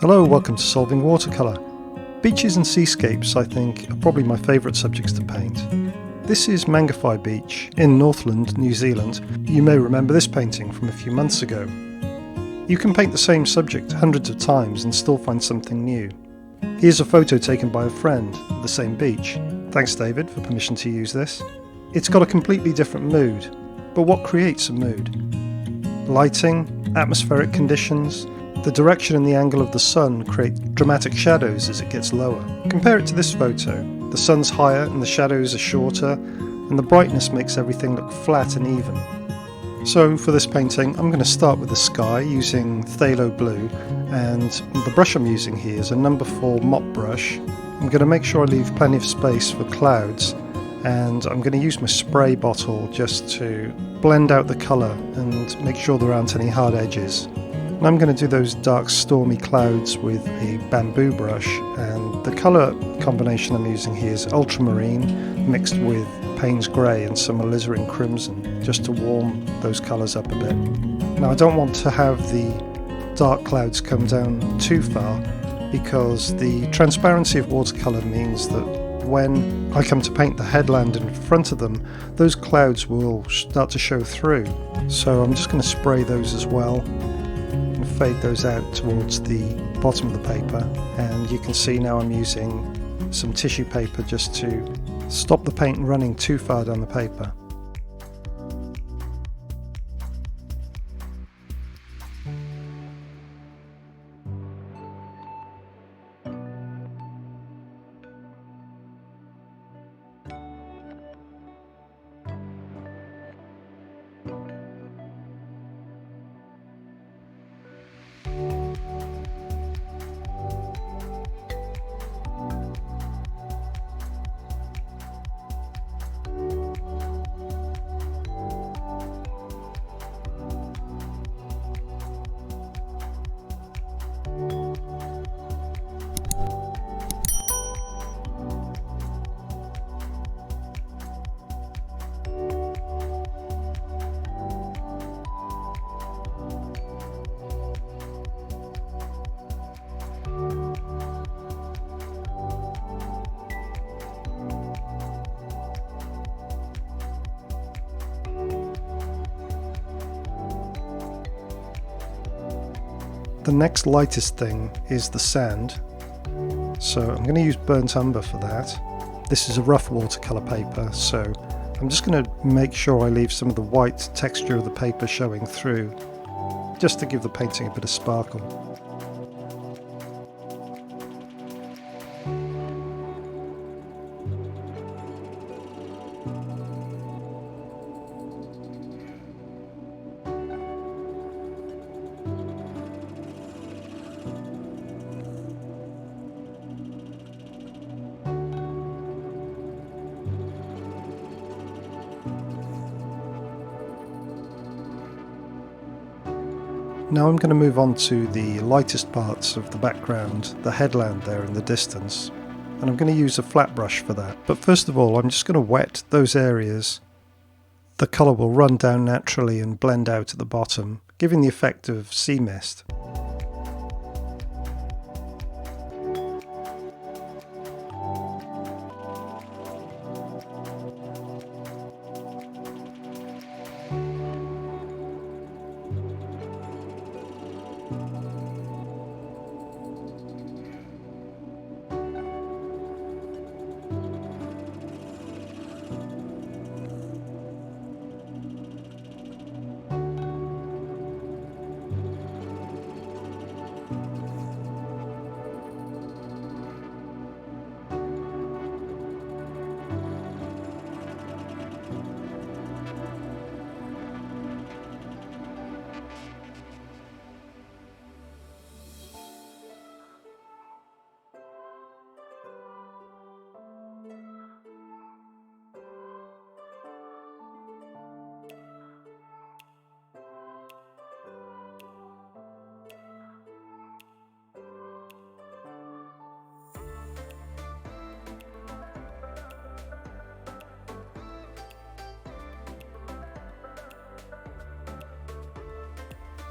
Hello, welcome to Solving Watercolor. Beaches and seascapes, I think, are probably my favourite subjects to paint. This is Mangawhai Beach in Northland, New Zealand. You may remember this painting from a few months ago. You can paint the same subject hundreds of times and still find something new. Here's a photo taken by a friend at the same beach. Thanks, David, for permission to use this. It's got a completely different mood, but what creates a mood? Lighting, atmospheric conditions, the direction and the angle of the sun create dramatic shadows as it gets lower. Compare it to this photo. The sun's higher and the shadows are shorter, and the brightness makes everything look flat and even. So for this painting, I'm going to start with the sky using phthalo blue, and the brush I'm using here is a number 4 mop brush. I'm going to make sure I leave plenty of space for clouds, and I'm going to use my spray bottle just to blend out the colour and make sure there aren't any hard edges. And I'm going to do those dark stormy clouds with a bamboo brush, and the colour combination I'm using here is ultramarine mixed with Payne's grey and some alizarin crimson, just to warm those colours up a bit. Now I don't want to have the dark clouds come down too far, because the transparency of watercolour means that when I come to paint the headland in front of them, those clouds will start to show through. So I'm just going to spray those as well, fade those out towards the bottom of the paper, and you can see now I'm using some tissue paper just to stop the paint running too far down the paper. The next lightest thing is the sand, so I'm going to use burnt umber for that. This is a rough watercolour paper, so I'm just going to make sure I leave some of the white texture of the paper showing through, just to give the painting a bit of sparkle. Now I'm going to move on to the lightest parts of the background, the headland there in the distance, and I'm going to use a flat brush for that. But first of all, I'm just going to wet those areas. The colour will run down naturally and blend out at the bottom, giving the effect of sea mist.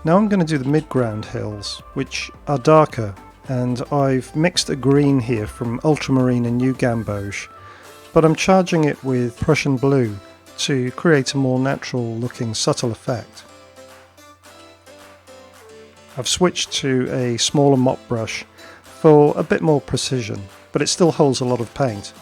Now I'm going to do the mid-ground hills, which are darker and I've mixed a green here from ultramarine and new gamboge, but I'm charging it with Prussian blue to create a more natural looking subtle effect. I've switched to a smaller mop brush for a bit more precision, but it still holds a lot of paint.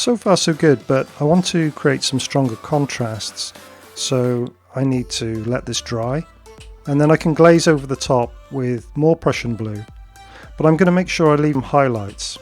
So far so good, but I want to create some stronger contrasts, so I need to let this dry, and then I can glaze over the top with more Prussian blue, but I'm going to make sure I leave them highlights.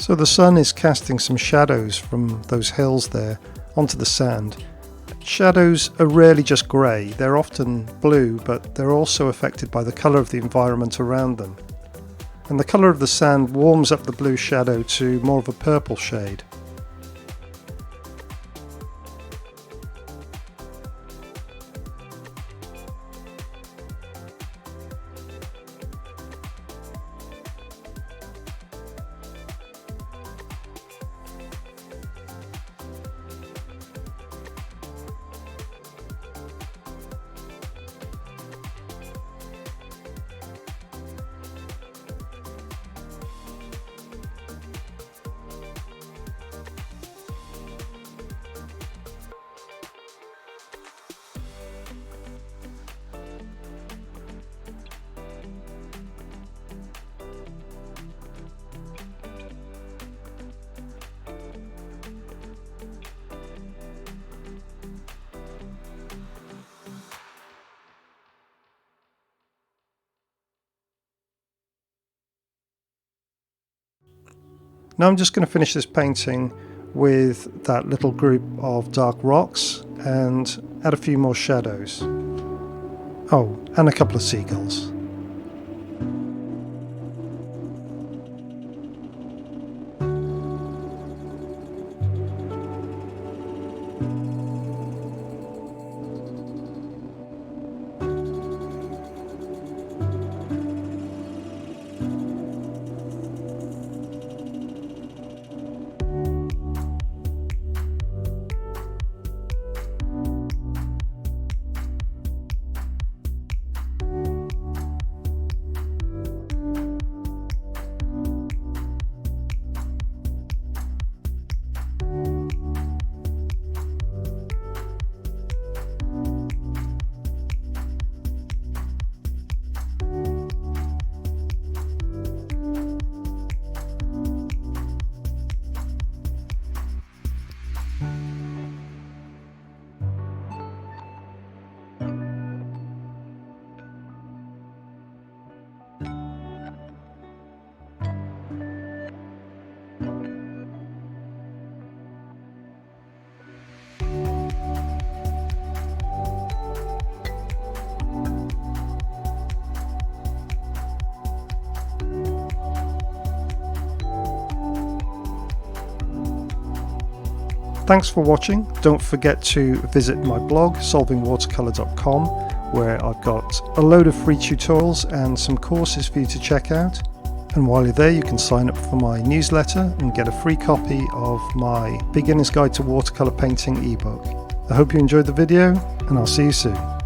So the sun is casting some shadows from those hills there onto the sand. Shadows are rarely just grey, they're often blue, but they're also affected by the colour of the environment around them. And the colour of the sand warms up the blue shadow to more of a purple shade. Now I'm just going to finish this painting with that little group of dark rocks and add a few more shadows. Oh, and a couple of seagulls. Thanks for watching. Don't forget to visit my blog solvingwatercolor.com, where I've got a load of free tutorials and some courses for you to check out. And while you're there, you can sign up for my newsletter and get a free copy of my Beginner's Guide to Watercolor Painting ebook. I hope you enjoyed the video, and I'll see you soon.